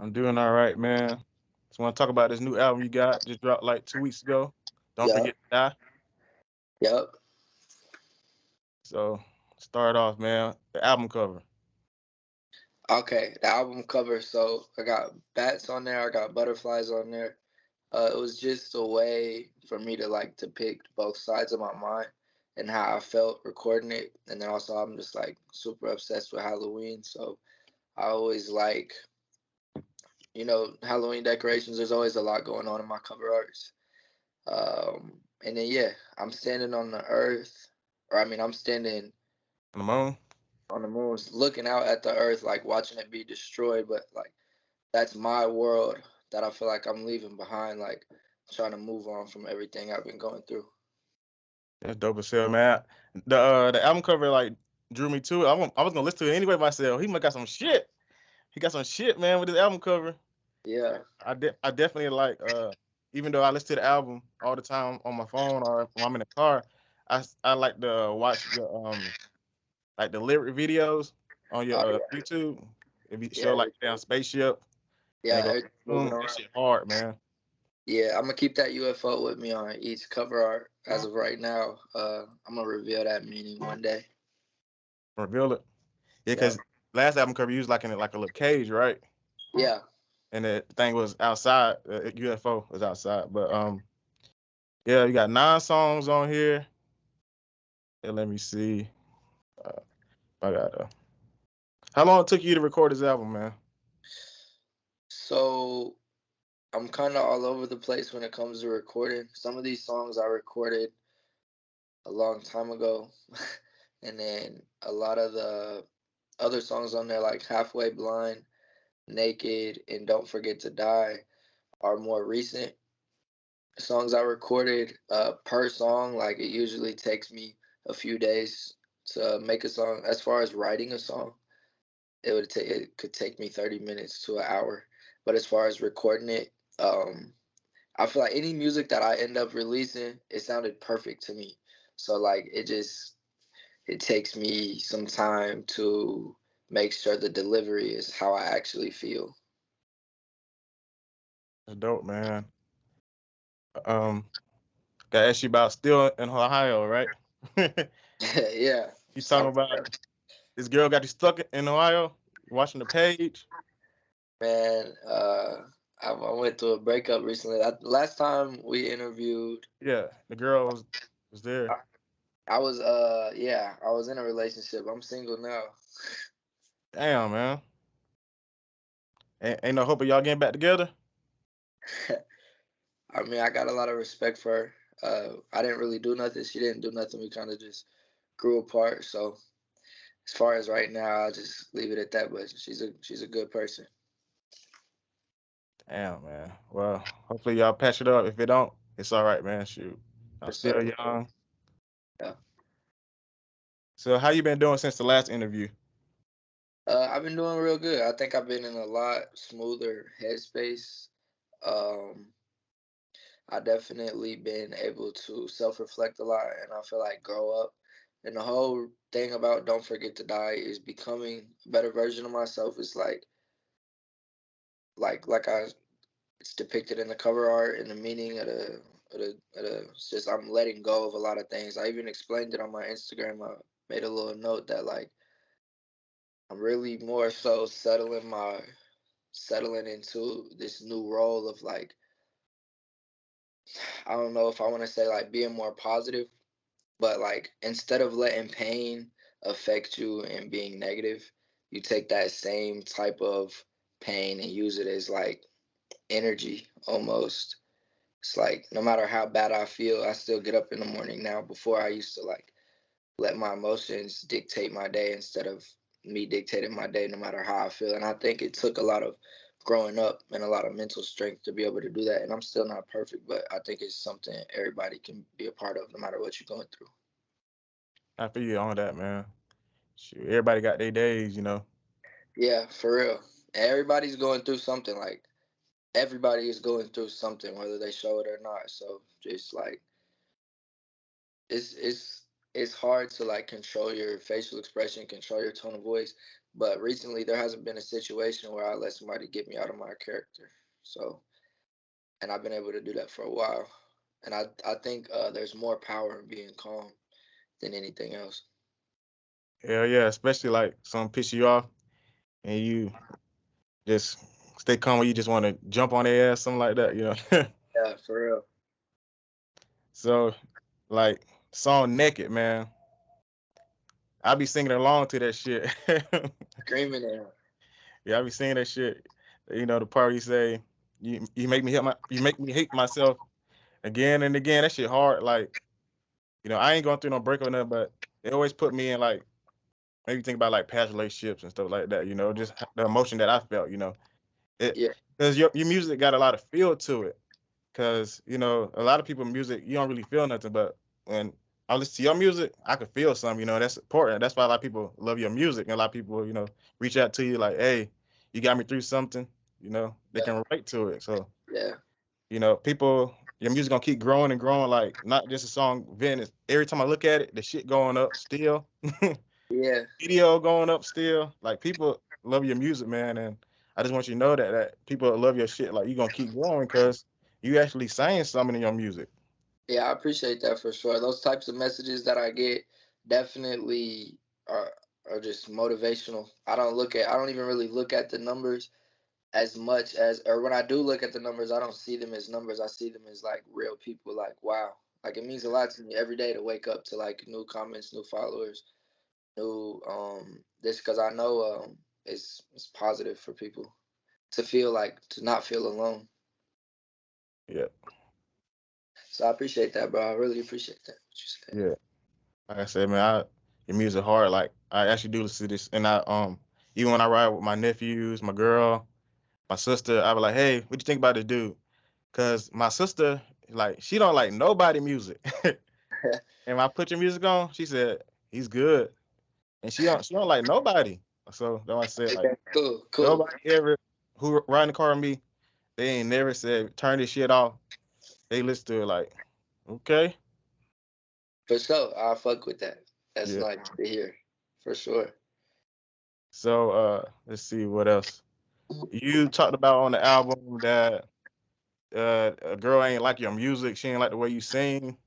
I'm doing all right, man. Just want to talk about this new album you got. Just dropped like 2 weeks ago. Don't Yup, forget to die. yup. So start off, man. The album cover. Okay, the album cover. So I got bats on there. I got butterflies on there. It was just a way for me to like depict both sides of my mind and how I felt recording it. And then also, I'm just like super obsessed with Halloween. So I always like, Halloween decorations. There's always a lot going on in my cover arts. And then yeah, I'm standing on the earth, or I mean, I'm standing On the moon. on the moon, looking out at the earth, like watching it be destroyed. But like that's my world that I feel like I'm leaving behind, like trying to move on from everything I've been going through. That's dope as hell, man. The album cover like drew me to it. I was gonna listen to it anyway myself. He must got some shit. He got some shit, man, with his album cover. Yeah, I definitely like even though I listen to the album all the time on my phone or when I'm in the car, I like to watch the like the lyric videos on your oh yeah, YouTube. If you yeah, show like down spaceship and yeah. they go Everything moving boom, that around. shit hard, man. Yeah, I'm gonna keep that UFO with me on each cover art as of right now. I'm gonna reveal that meaning one day. Reveal it. Yeah, Yeah, cause last album cover you was like in like a little cage, right? yeah. And the thing was outside. UFO was outside, but yeah, you got 9 songs on here. Yeah, let me see. Uh, I got how long it took you to record this album, man? So I'm kind of all over the place when it comes to recording. Some of these songs I recorded a long time ago, and then a lot of the other songs on there, like Halfway Blind, Naked, and Don't Forget to Die, are more recent songs I recorded. Per song, like it usually takes me a few days to make a song. As far as writing a song, it could take me 30 minutes to an hour. But as far as recording it, I feel like any music that I end up releasing, it sounded perfect to me. So like it takes me some time to make sure the delivery is how I actually feel. That's dope, man. Um, got to ask you about still in Ohio, right? Yeah. You talking So, about this girl got you stuck in Ohio? Watching the page? man, I went through a breakup recently. Last time we interviewed, Yeah, the girl was there. I, I was yeah, I was in a relationship. I'm single now. Damn, man. Ain't no hope of y'all getting back together. I mean, I got a lot of respect for her. I didn't really do nothing. She didn't do nothing. We kind of just grew apart. So as far as right now, I'll just leave it at that. But she's a good person. Damn, man. Well, hopefully y'all patch it up. If it don't, it's all right, man. Shoot, I'm For still sure. young. Yeah. So how you been doing since the last interview? I've been doing real good. I think I've been in a lot smoother headspace. Um, I definitely been able to self reflect a lot, and I feel like grow up. And the whole thing about Don't Forget to Die is becoming a better version of myself. It's like I it's depicted in the cover art and the meaning it's just I'm letting go of a lot of things. I even explained it on my Instagram. I made a little note that like I'm really more so settling into this new role of like I don't know if I want to say like being more positive, but like instead of letting pain affect you and being negative, you take that same type of pain and use it as like energy almost. It's like no matter how bad I feel, I still get up in the morning now. Before I used to like let my emotions dictate my day instead of me dictating my day no matter how I feel. And I think it took a lot of growing up and a lot of mental strength to be able to do that. And I'm still not perfect, but I think it's something everybody can be a part of no matter what you're going through. I feel you on that, man. Shoot, everybody got their days, you know. Yeah, for real. Everybody's going through something. Like everybody is going through something, whether they show it or not. So just like it's it's it's hard to like control your facial expression, control your tone of voice, But recently, there hasn't been a situation where I let somebody get me out of my character. So, and I've been able to do that for a while. And I think there's more power in being calm than anything else. Hell yeah, especially like someone piss you off and you just stay calm when you just want to jump on their ass, something like that, you know. Yeah, for real. So like song Naked, man. I be singing along to that shit. Screaming at him. Yeah, I be singing that shit. You know, the part where you say, you make me hate myself again and again. That shit hard. Like, you know, I ain't going through no breakup or nothing, but it always put me in like maybe think about like past relationships and stuff like that, you know, just the emotion that I felt, you know. It Yeah, because your music got a lot of feel to it. Cause, you know, a lot of people music, you don't really feel nothing, but when I listen to your music, I can feel something, you know, that's important. That's why a lot of people love your music. And a lot of people, you know, reach out to you like, hey, you got me through something, you know, they yeah, can relate to it. So, yeah, you know, people, your music gonna keep growing and growing, like not just a song, Venice. Every time I look at it, the shit going up still. yeah, Video going up still. Like people love your music, man, and I just want you to know that people love your shit. Like you gonna keep growing because you actually saying something in your music. yeah. I appreciate that for sure. Those types of messages that I get definitely are are just motivational. I don't even really look at the numbers as much as, or when I do look at the numbers, I don't see them as numbers. I see them as like real people. Like, wow, like it means a lot to me every day to wake up to like new comments, new followers, new this, because I know it's positive for people to feel like, to not feel alone. Yeah, So I appreciate that, bro. I really appreciate that. What you said. yeah. Like I said, man, your music hard. Like I actually do listen to this, and even when I ride with my nephews, my girl, my sister, I be like, hey, what you think about this dude? Cause my sister, like, she don't like nobody music. And when I put your music on, she said he's good, and she don't like nobody. So that's why I said like Okay, cool, cool. nobody ever who ride in the car with me, they ain't never said turn this shit off. They listen to it like, okay, For sure, I fuck with that. That's yeah. nice to hear, for sure. So let's see what else. You talked about on the album that a girl ain't like your music, she ain't like the way you sing.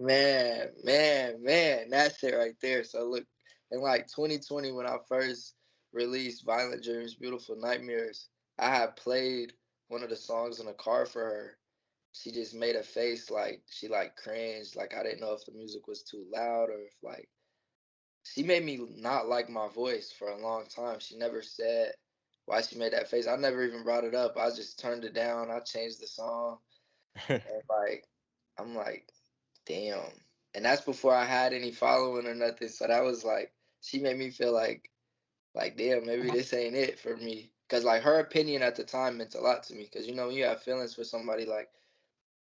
Man, that's it right there. So look, in like 2020, when I first released Violent Dreams, Beautiful Nightmares, I had played one of the songs in the car for her. She just made a face like she like cringed, like I didn't know if the music was too loud or if like she made me not like my voice for a long time. She never said why she made that face. I never even brought it up. I just turned it down. I changed the song. And like I'm like, damn. And that's before I had any following or nothing. So that was like she made me feel like damn, maybe this ain't it for me. Cause like her opinion at the time meant a lot to me. Cause you know when you have feelings for somebody, like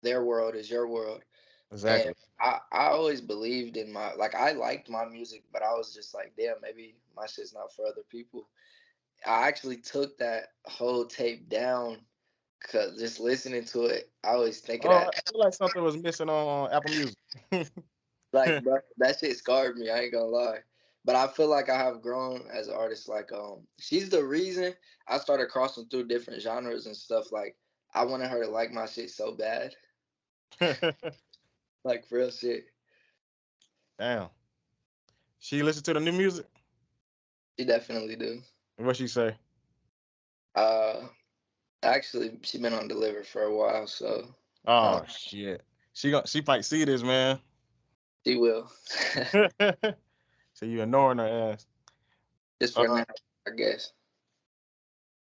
their world is your world. And Exactly. I always believed in my, like I liked my music, but I was just like, damn, maybe my shit's not for other people. I actually took that whole tape down because just listening to it, I always think of Oh, I that. feel like something was missing on Apple Music. Like, bro, that shit scarred me. I ain't gonna lie. But I feel like I have grown as an artist. Like, she's the reason I started crossing through different genres and stuff. Like, I wanted her to like my shit so bad, like real shit. Damn. She listened to the new music? She definitely do. What she say? Uh, Actually, she been on deliver for a while, so Oh shit. She might see this, man. she will. So you ignoring her ass. Just for Uh, now, I guess.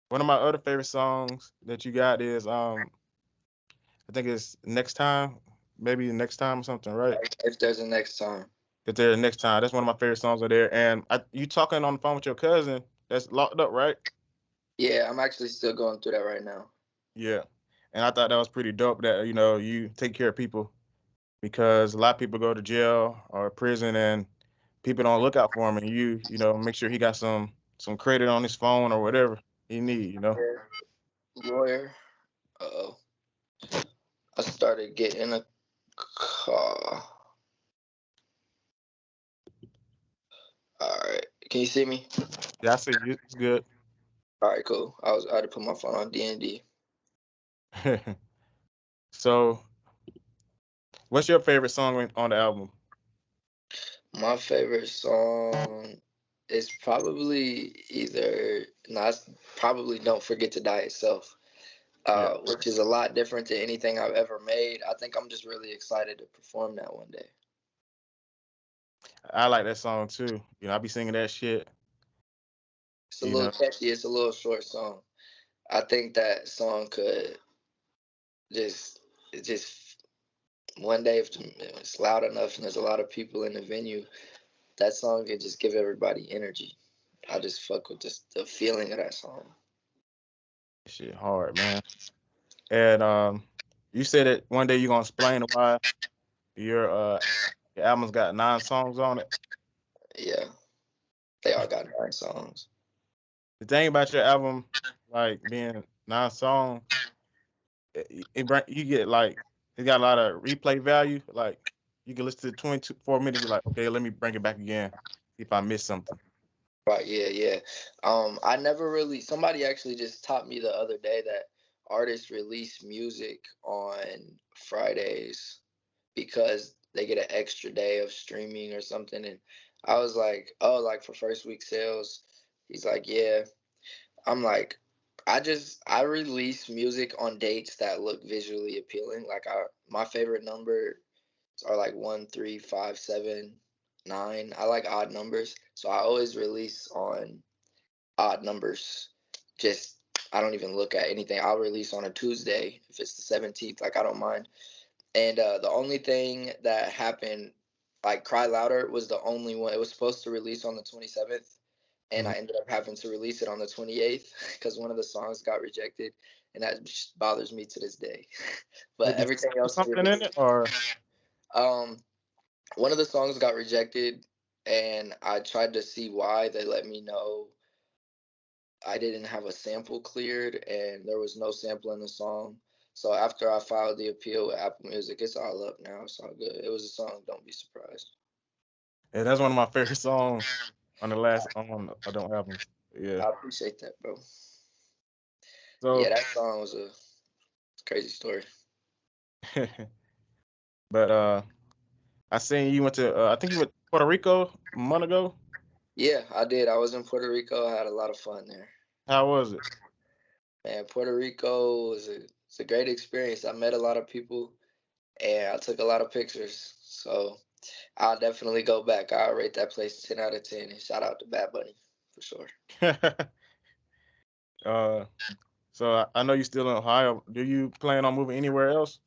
one of my other favorite songs that you got is I think it's next time, maybe next time or something, right? If there's a next time. If there's next time, that's one of my favorite songs are there. And you talking on the phone with your cousin that's locked up, right? Yeah, I'm actually still going through that right now. Yeah. And I thought that was pretty dope that you know you take care of people because a lot of people go to jail or prison and people don't look out for him and you know make sure he got some credit on his phone or whatever he need, you know. Yeah. Lawyer. Uh-oh. I started getting a call. All right. Can you see me? Yeah, I see you. It's good. All right, cool. I had to put my phone on D&D. So, what's your favorite song on the album? My favorite song is probably either not probably Don't Forget to Die itself. Yeah, Which is a lot different than anything I've ever made. I think I'm just really excited to perform that one day. I like that song too. You know, I be singing that shit. It's a You little know, catchy. It's a little short song. I think that song could just just one day if it's loud enough and there's a lot of people in the venue, that song can just give everybody energy. I just fuck with just the feeling of that song. shit hard, man. And you said that one day you're gonna explain why your your album's got 9 songs on it. Yeah, they all got 9 songs. The thing about your album, like being 9 songs, you get like it got a lot of replay value. Like you can listen to 24 minutes, be like, okay, let me bring it back again, see if I missed something. Right, yeah, yeah. I never really. Somebody actually just taught me the other day that artists release music on Fridays because they get an extra day of streaming or something. And I was like, oh, like for first week sales. He's like, yeah. I'm like, I release music on dates that look visually appealing. Like my favorite numbers are like 1, 3, 5, 7, 9. I like odd numbers, so I always release on odd numbers. Just I don't even look at anything. I'll release on a Tuesday if it's the 17th. Like I don't mind. And the only thing that happened, like Cry Louder was the only one. It was supposed to release on the 27th, and Mhm. I ended up having to release it on the 28th because one of the songs got rejected, and that just bothers me to this day. But Did you everything put else is something in released. it or? Um, one of the songs got rejected, and I tried to see why. They let me know I didn't have a sample cleared, and there was no sample in the song. So after I filed the appeal with Apple Music, it's all up now. It's all good. It was a song. Don't be surprised. Yeah, that's one of my favorite songs on the last on the albums. Yeah. I appreciate that, bro. Yeah, So, that song was a crazy story. but I seen you went to I think you went to Puerto Rico a month ago. Yeah, I did. I was in Puerto Rico. I had a lot of fun there. How was it? Man, Puerto Rico was it's a great experience. I met a lot of people and I took a lot of pictures. So I'll definitely go back. I'll rate that place 10 out of 10. And shout out to Bad Bunny for sure. uh, so I know you're still in Ohio. Do you plan on moving anywhere else?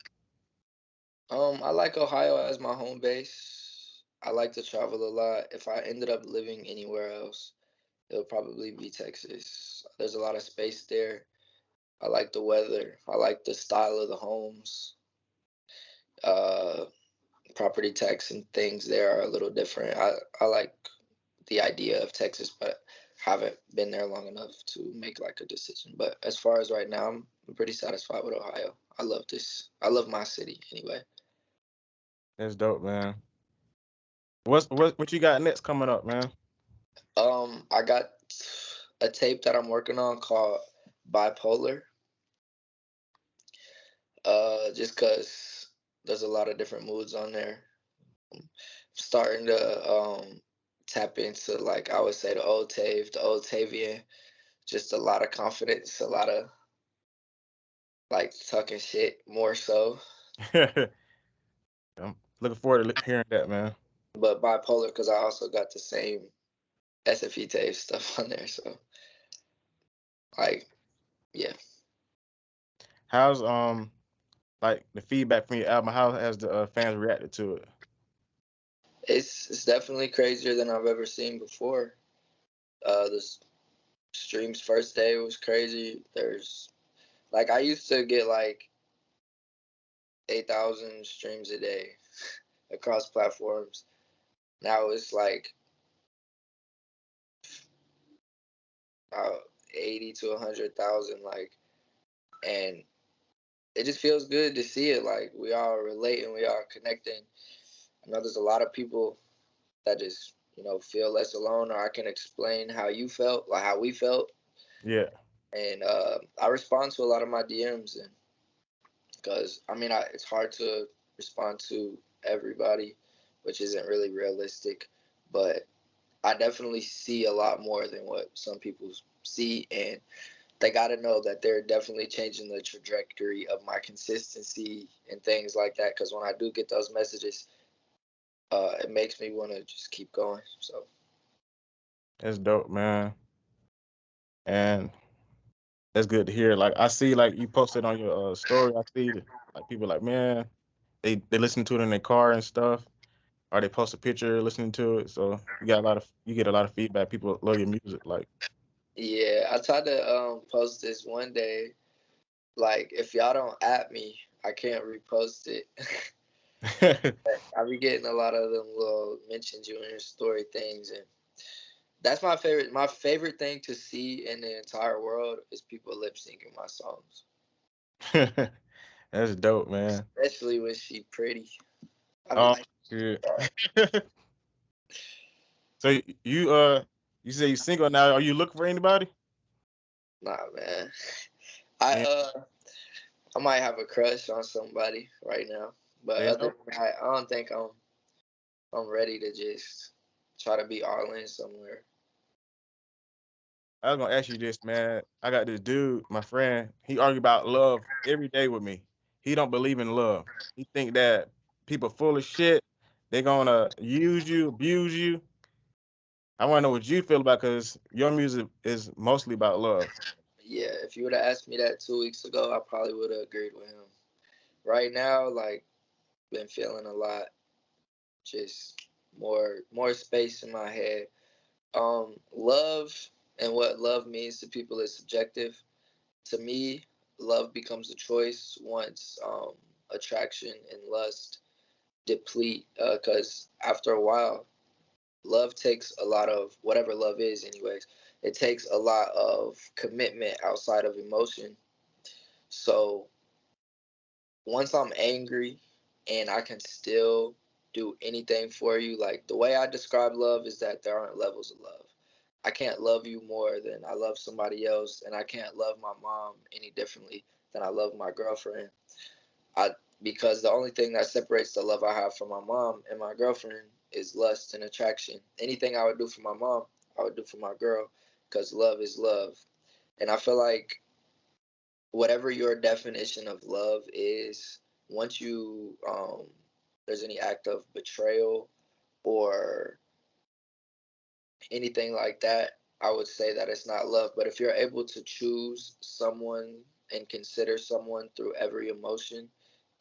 I like Ohio as my home base. I like to travel a lot. If I ended up living anywhere else, it would probably be Texas. There's a lot of space there. I like the weather. I like the style of the homes. Uh, Property tax and things there are a little different. I like the idea of Texas, but haven't been there long enough to make like a decision. But as far as right now, I'm pretty satisfied with Ohio. I love this. I love my city anyway. That's dope, man. What you got next coming up, man? I got a tape that I'm working on called Bipolar. Just cause there's a lot of different moods on there. I'm starting to tap into like I would say the old Tave, the old Tavian. Just a lot of confidence, a lot of like talking shit more so. I'm looking forward to hearing that, man. But bipolar because I also got the same SFE Tav stuff on there. So like yeah. How's like the feedback from your album? How has the fans reacted to it? It's definitely crazier than I've ever seen before. The streams first day was crazy. There's like I used to get like 8,000 streams a day across platforms. Now it's like about 80 to 100,000 like and it just feels good to see it like we all relating, we all connecting. I know there's a lot of people that just feel less alone, or I can explain how you felt, like how we felt. Yeah. And I respond to a lot of my DMs, and because it's hard to respond to everybody, which isn't really realistic, but I definitely see a lot more than what some people see, and they got to know that they're definitely changing the trajectory of my consistency and things like that. Because when I do get those messages, it makes me want to just keep going. So That's dope, man. And that's good to hear. Like I see, like you posted on your story. I see that, like people like, man, they listen to it in their car and stuff, or they post a picture listening to it. So you get a lot of feedback. People love your music. Like, yeah, I tried to post this one day. Like, if y'all don't at me, I can't repost it. I be getting a lot of them little mentions you in your story things, and that's my favorite. My favorite thing to see in the entire world is people lip syncing my songs, that's dope, man. especially when she pretty. I be Oh, like, good. oh, So you say you single now. Are you looking for anybody? nah, man. I Yeah, I might have a crush on somebody right now, but you other know. than that, I don't think I'm ready to just try to be all in somewhere. I was gonna ask you this, man. I got this dude, my friend. He argue about love every day with me. He don't believe in love. He think that people full of shit. They gonna use you, abuse you. I want to know what you feel about because your music is mostly about love. Yeah, if you would have asked me that 2 weeks ago, I probably would have agreed with him. Right now, like, been feeling a lot, just more space in my head. Love and what love means to people is subjective. To me, love becomes a choice once attraction and lust deplete. Because after a while, love takes a lot of whatever love is, anyways. It takes a lot of commitment outside of emotion. So once I'm angry and I can still do anything for you, like the way I describe love is that there aren't levels of love. I can't love you more than I love somebody else, and I can't love my mom any differently than I love my girlfriend. I Because the only thing that separates the love I have for my mom and my girlfriend is lust and attraction. Anything I would do for my mom, I would do for my girl, because love is love. And I feel like whatever your definition of love is, once you there's any act of betrayal or anything like that, I would say that it's not love. But if you're able to choose someone and consider someone through every emotion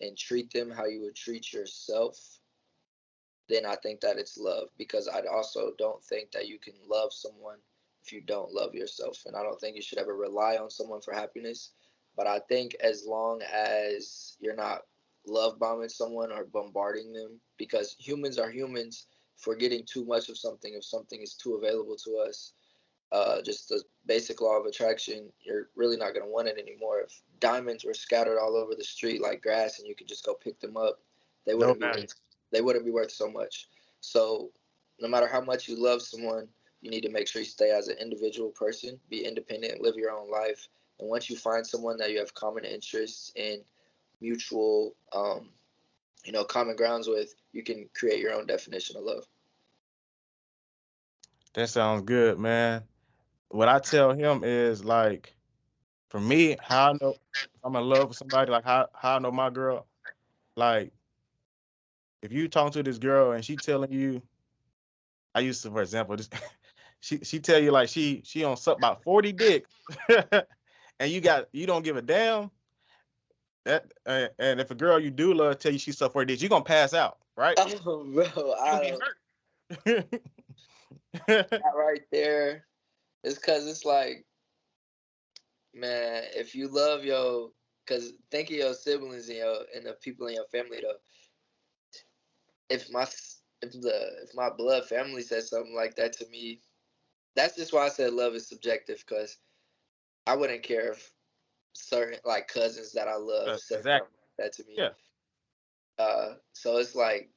and treat them how you would treat yourself, then I think that it's love. Because I also don't think that you can love someone if you don't love yourself. And I don't think you should ever rely on someone for happiness. But I think as long as you're not love bombing someone or bombarding them, because humans are humans, if we're getting too much of something, if something is too available to us, just the basic law of attraction, you're really not going to want it anymore. If diamonds were scattered all over the street like grass and you could just go pick them up, they No wouldn't be value. worth, they wouldn't be worth so much. So no matter how much you love someone, you need to make sure you stay as an individual person, be independent, live your own life. And once you find someone that you have common interests and mutual, common grounds with, you can create your own definition of love. That sounds good, man. What I tell him is like, for me, how I know if I'm in love with somebody, like how I know my girl, like if you talking to this girl and she telling you, I used to, for example, this she tell you like she on suck about 40 dicks, and you don't give a damn. That and if a girl you do love tell you she suck 40 dicks, you gonna pass out, right? Oh, bro, You I gonna don't, get hurt. that right there. It's because it's like, man, if you love your, because think of your siblings and the people in your family though. If my if my blood family said something like that to me, that's just why I said love is subjective. Because I wouldn't care if certain like cousins that I love said something Exactly. like that to me. Yeah. So it's like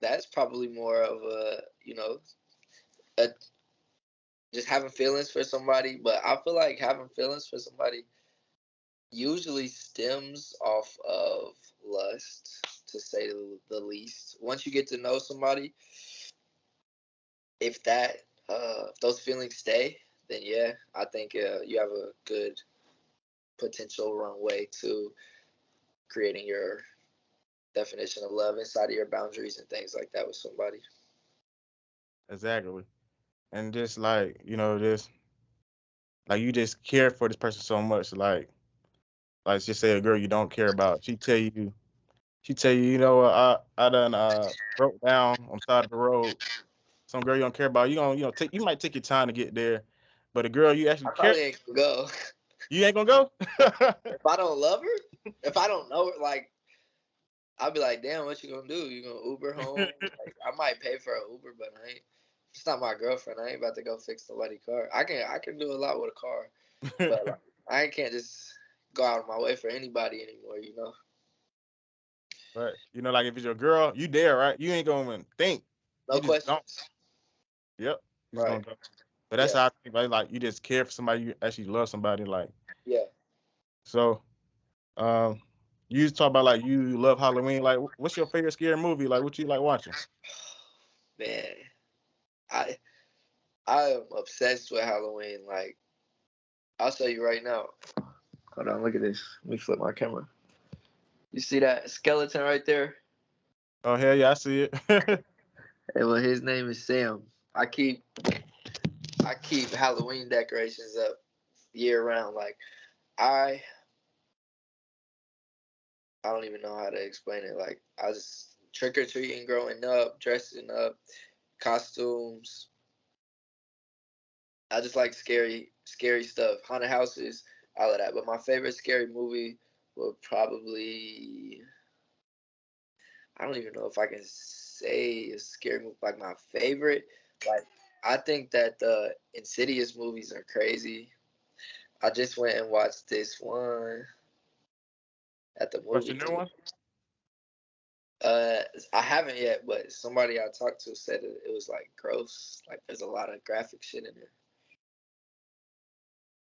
that's probably more of a just having feelings for somebody. But I feel like having feelings for somebody usually stems off of lust, to say the least. Once you get to know somebody, if those feelings stay, then yeah, I think you have a good potential runway to creating your definition of love inside of your boundaries and things like that with somebody. Exactly. And just like, just like you just care for this person so much, like just say a girl you don't care about. She tell you, you know what, I done broke down on the side of the road. Some girl you don't care about, you might take your time to get there. But a girl you actually I care, probably ain't gonna go. you ain't gonna go? If I don't love her, if I don't know her, like I'll be like, damn, what you gonna do? You gonna Uber home? Like, I might pay for an Uber, but I ain't. It's not my girlfriend. I ain't about to go fix nobody's car. I can do a lot with a car, but like, I can't just go out of my way for anybody anymore. But like if it's your girl, you there, right? You ain't gonna even think. No You just don't. questions. Yep. You just Right. gonna go. But that's Yeah. how I think, like you just care for somebody, you actually love somebody, like Yeah. so. Um, you used to talk about like you love Halloween. Like, what's your favorite scary movie? Like, what you like watching? Man, I I am obsessed with Halloween. Like, I'll show you right now. Hold on, look at this. Let me flip my camera. You see that skeleton right there? Oh hell yeah, I see it. Hey, well, his name is Sam. I keep I keep Halloween decorations up year round. Like, I I don't even know how to explain it. Like, I just trick or treating, growing up, dressing up, costumes. I just like scary stuff, haunted houses, all of that. But my favorite scary movie would probably, I don't even know if I can say a scary movie like my favorite. Like, I think that the Insidious movies are crazy. I just went and watched this one at the What's movie your new theater. one? Uh, I haven't yet, but somebody I talked to said it was like gross. Like, there's a lot of graphic shit in there.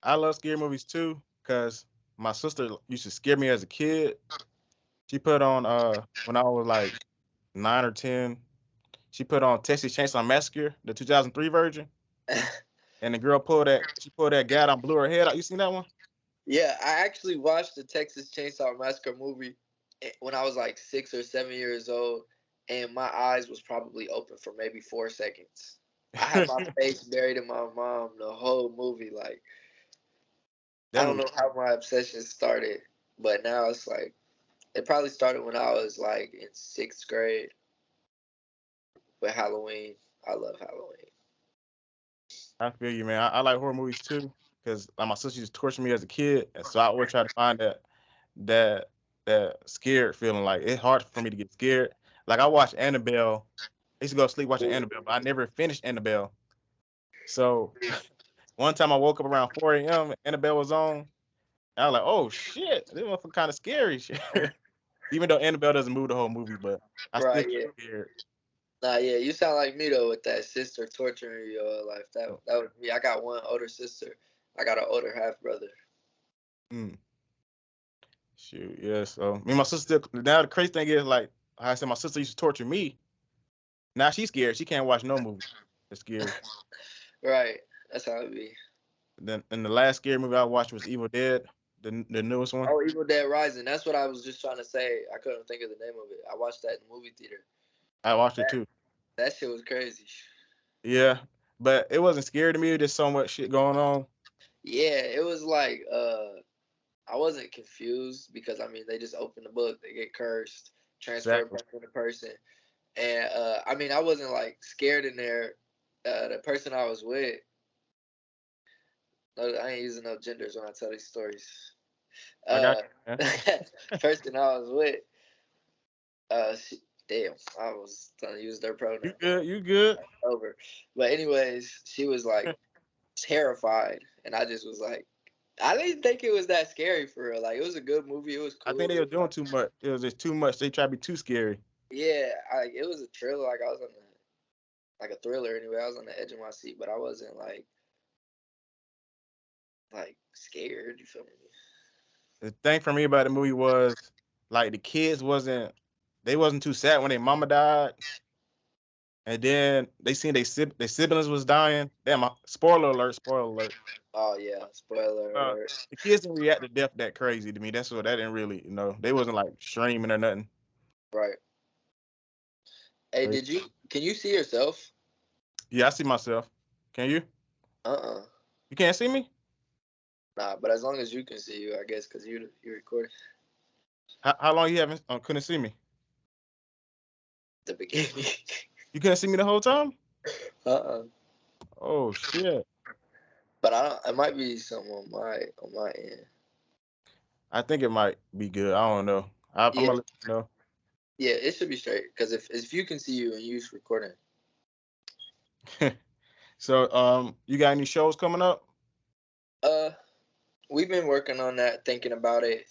I love scary movies too, cause my sister used to scare me as a kid. She put on when I was like 9 or 10. She put on Texas Chainsaw Massacre, the 2003 version, and the girl pulled that guy and blew her head out. You seen that one? Yeah, I actually watched the Texas Chainsaw Massacre movie when I was like 6 or 7 years old, and my eyes was probably open for maybe 4 seconds. I had my face buried in my mom the whole movie. Like, I That don't movie. know how my obsession started, but now it's like it probably started when I was like in 6th grade with Halloween. I love Halloween. I feel you, man. I like horror movies too, cause like my sister used to torture me as a kid, and so I always try to find that that scared feeling. Like it's hard for me to get scared. Like I watched Annabelle. I used to go to sleep watching Annabelle, but I never finished Annabelle. So one time I woke up around 4 a.m. Annabelle was on. And I was like, oh shit, this one kind of scary. Even though Annabelle doesn't move the whole movie, but I still Right? get Yeah. scared. Nah, yeah. You sound like me though with that sister torturing your life. That was me. I got one older sister. I got an older half brother. Mm, shoot, yeah. So me and my sister still. Now the crazy thing is, like I said, my sister used to torture me. Now she's scared. She can't watch no movie. It's scary. Right. That's how it be. Then and the last scary movie I watched was Evil Dead, the newest one. Oh, Evil Dead Rising. That's what I was just trying to say. I couldn't think of the name of it. I watched that in the movie theater. I watched it That too. that shit was crazy. Yeah, but it wasn't scary to me. There's so much shit going on. Yeah, it was like I wasn't confused because I mean they just open the book, they get cursed, transfer Exactly. back to the person. And I mean I wasn't like scared in there. The person I was with, no, I ain't using no genders when I tell these stories. I got Uh, you, man. person I was with, damn, I was trying to use their You pronoun good? You good? over. But anyways, she was like terrified, and I just was like, I didn't think it was that scary for real. Like, it was a good movie. It was I cool. think they It were was doing like, too much. It was just too much. They tried to be too scary. Yeah, it was a thriller. Like I was on like a thriller anyway. I was on the edge of my seat, but I wasn't like scared. You feel me? The thing for me about the movie was like the kids wasn't too sad when their mama died, and then they seen their siblings was dying. Damn, spoiler alert! Spoiler alert! Oh yeah, spoiler Uh, alert. the kids didn't react to death that crazy to me. That's what that didn't really, they wasn't like streaming or nothing. Right. Hey, So, can you see yourself? yeah, I see myself. Can you? Uh-uh. You can't see me? Nah, but as long as you can see you, I guess, because you recorded How long you haven't couldn't see me? the beginning. You couldn't see me the whole time? Uh-uh. Oh shit! But I don't. It might be something on my end. I think it might be good. I don't know. I'm Yeah, gonna let you yeah. It should be straight. Because if you can see you and you's recording, know. So you got any shows coming up? uh, we've been working on that, thinking about it.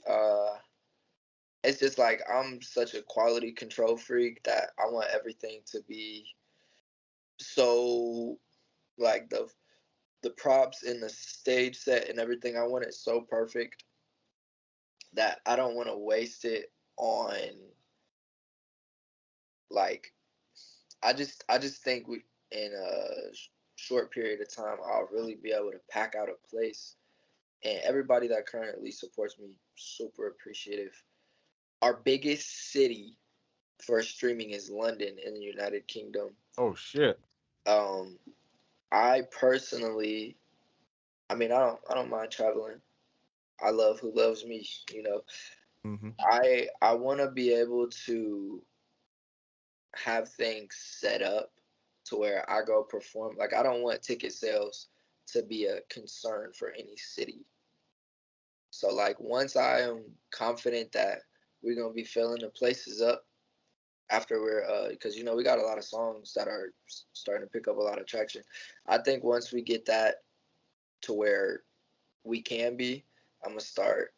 It's just like I'm such a quality control freak that I want everything to be so like the props in the stage set and everything. I want it so perfect that I don't want to waste it on like I just think we in a short period of time I'll really be able to pack out a place, and everybody that currently supports me, super appreciative. Our biggest city for streaming is London in the United Kingdom. Oh shit! Um, I personally, I mean, I don't mind traveling. I love who loves me. You know, Hmm. I want to be able to have things set up to where I go perform. Like I don't want ticket sales to be a concern for any city. So like once I am confident that we're gonna be filling the places up after we're because we got a lot of songs that are starting to pick up a lot of traction. I think once we get that to where we can be, I'm gonna start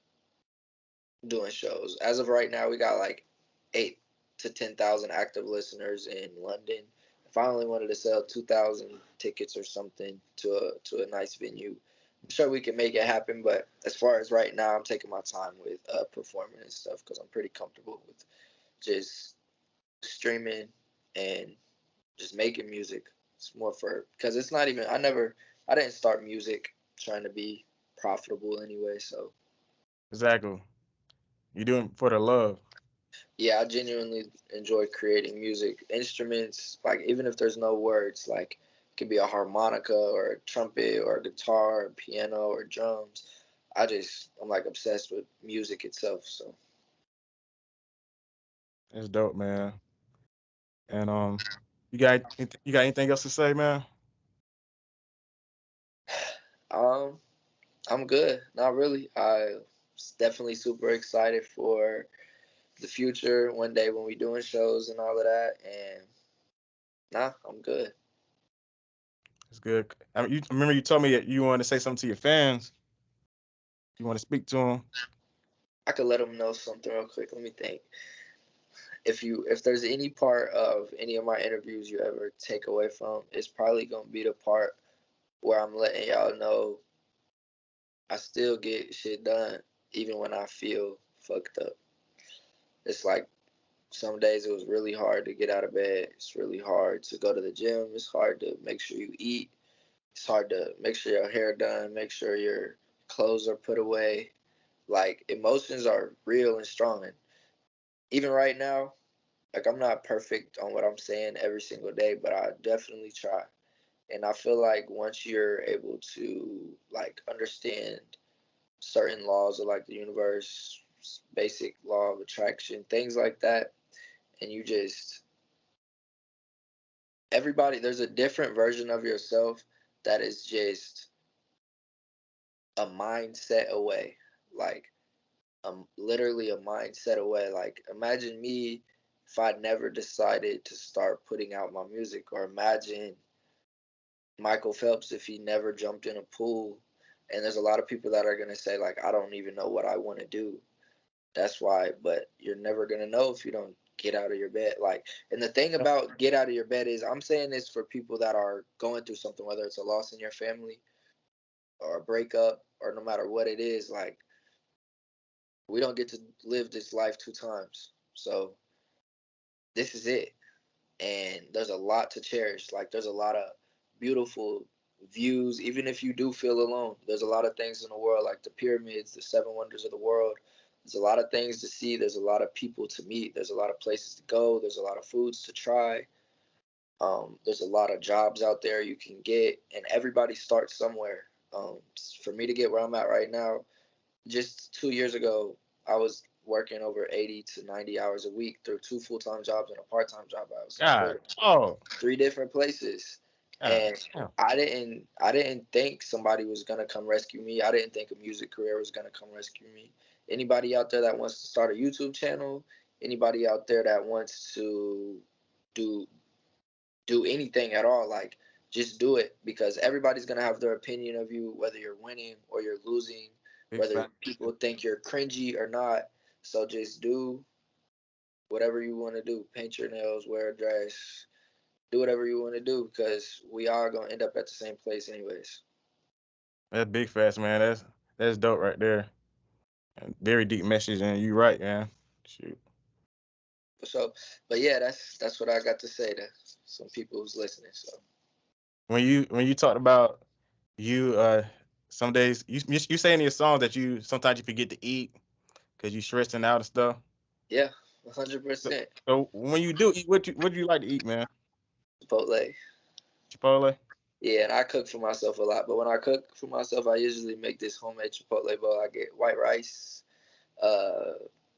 doing shows. As of right now, we got like 8 to 10,000 active listeners in London. If I only wanted to sell 2,000 tickets or something to a nice venue, I'm sure we can make it happen. But as far as right now, I'm taking my time with performing and stuff because I'm pretty comfortable with just streaming and just making music. It's more for because it's not even I didn't start music trying to be profitable anyway. So Exactly. You doing for the love. yeah, I genuinely enjoy creating music. Instruments, like even if there's no words, like it could be a harmonica or a trumpet or a guitar, or piano or drums. I'm like obsessed with music itself. So It's dope, man. And you got anything else to say, man? um I'm good. Not really. I definitely super excited for the future one day when we doing shows and all of that. And nah, I'm good. It's good. I mean, you remember you told me that you wanted to say something to your fans. You want to speak to them. I could let them know something real quick. Let me think. If there's any part of any of my interviews you ever take away from, it's probably gonna be the part where I'm letting y'all know I still get shit done even when I feel fucked up. It's like some days it was really hard to get out of bed. It's really hard to go to the gym. It's hard to make sure you eat. It's hard to make sure your hair done, make sure your clothes are put away. Like emotions are real and strong, and even right now, like I'm not perfect on what I'm saying every single day, but I definitely try. And I feel like once you're able to like understand certain laws of like the universe, basic law of attraction, things like that, and you just everybody there's a different version of yourself that is just a mindset away. Like literally a mindset away. Like imagine me if I never decided to start putting out my music, or imagine Michael Phelps if he never jumped in a pool. And there's a lot of people that are going to say like I don't even know what I want to do. That's why, but you're never going to know if you don't get out of your bed. Like, and the thing about get out of your bed is, I'm saying this for people that are going through something, whether it's a loss in your family or a breakup or no matter what it is. Like, we don't get to live this life 2 times, so this is it. And there's a lot to cherish. Like, there's a lot of beautiful views, even if you do feel alone. There's a lot of things in the world, like the pyramids, the 7 wonders of the world. There's a lot of things to see. There's a lot of people to meet. There's a lot of places to go. There's a lot of foods to try. There's a lot of jobs out there you can get, and everybody starts somewhere. For me to get where I'm at right now, just 2 years ago, I was working over 80 to 90 hours a week through 2 full-time jobs and a part-time job. I was God, oh, 3 different places, God, and damn. I didn't think somebody was gonna come rescue me. I didn't think a music career was gonna come rescue me. Anybody out there that wants to start a YouTube channel, anybody out there that wants to do do anything at all, like, just do it, because everybody's gonna have their opinion of you, whether you're winning or you're losing, Big whether fact. people think you're cringy or not. So just do whatever you want to do. Paint your nails, wear a dress, do whatever you want to do, because we are gonna end up at the same place anyways. That's big facts, man. That's dope right there. And very deep message, and you right, man. Shoot. So, but yeah, that's what I got to say to some people who's listening. So When you talked about you some days you say in your songs that you sometimes you forget to eat because you stressing out and stuff. yeah, So, 100% so when you do eat, what do you like to eat, man? Chipotle. Chipotle. Yeah, and I cook for myself a lot. But when I cook for myself, I usually make this homemade Chipotle bowl. I get white rice, uh,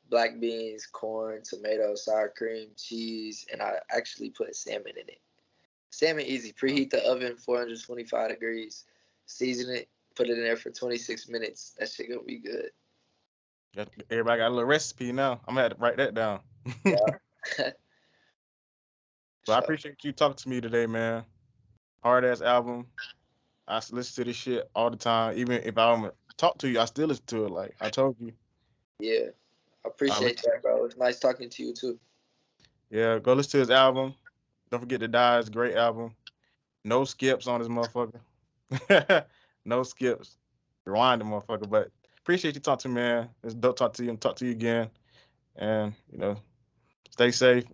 black beans, corn, tomato, sour cream, cheese, and I actually put salmon in it. Salmon easy. Preheat the oven 425 degrees. Season it. Put it in there for 26 minutes. That shit gonna be good. Everybody got a little recipe now. I'm gonna have to write that down. Yeah. But I So appreciate you talking to me today, man. Hard ass album. Listen to this shit all the time. Even if I don't talk to you, I still listen to it. Like I told you. yeah, I I listen, appreciate that, bro. It's nice talking to you too. yeah, go listen to his album. Don't forget to die. It's a great album. No skips on this motherfucker. No skips. Rewind the motherfucker. But appreciate you talking to me, man. It's dope talk to you and talk to you again. And stay safe.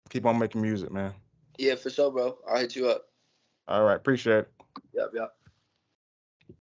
Keep on making music, man. Yeah, for sure, bro. I'll hit you up. All right, appreciate it. Yep, yep.